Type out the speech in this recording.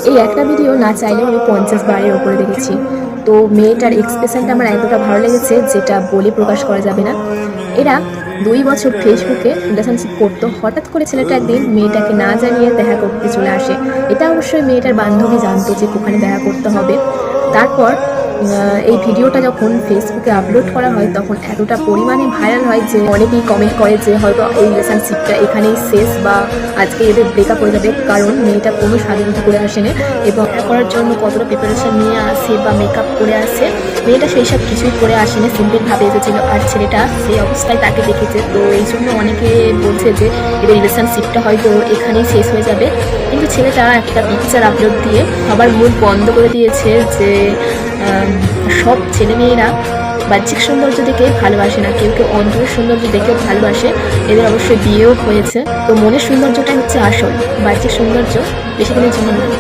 এই একটা ভিডিও না চাইলেও আমি 50 বারের ওপরে দেখেছি। তো মেয়েটার এক্সপ্রেশনটা আমার এতটা ভালো লেগেছে যেটা বলে প্রকাশ করা যাবে না। এরা 2 বছর ফেসবুকে রিলেশনশিপ করতো, হঠাৎ করে ছেলেটা একদিন মেয়েটাকে না জানিয়ে দেখা করতে চলে আসে। এটা অবশ্যই মেয়েটার বান্ধবী জানতো যে ওখানে দেখা করতে হবে। তারপর এই ভিডিওটা যখন ফেসবুকে আপলোড করা হয় তখন এতটা পরিমাণে ভাইরাল হয় যে অনেকেই কমেন্ট করে যে হয়তো এই রিলেশনশিপটা এখানেই শেষ বা আজকে এদের ব্রেকআপ হয়ে যাবে, কারণ মেয়েটা কোনো স্বাধীনতা করে আসেনি এবং করার জন্য কতটা প্রিপারেশন নিয়ে আসে বা মেকআপ করে আসে। মেয়েটা সেই সব কিছুই করে আসেনি, সিম্পলভাবে এসেছিল আর ছেলেটা সেই অবস্থায় তাকে দেখেছে। তো এই জন্য অনেকে বলছে যে এদের রিলেশনশিপটা হয়তো এখানেই শেষ হয়ে যাবে। কিন্তু ছেলেটা একটা পিকচার আপলোড দিয়ে সবার মুখ বন্ধ করে দিয়েছে যে সব ছেলেমেয়েরা বাহ্যিক সৌন্দর্য দেখে ভালোবাসে না, কেউ কেউ অন্তরের সৌন্দর্য দেখেও ভালোবাসে। এদের অবশ্যই বিয়েও হয়েছে। তো মনের সৌন্দর্যটাই হচ্ছে আসল, বাহ্যিক সৌন্দর্য বেশি দিনের জন্য নয়।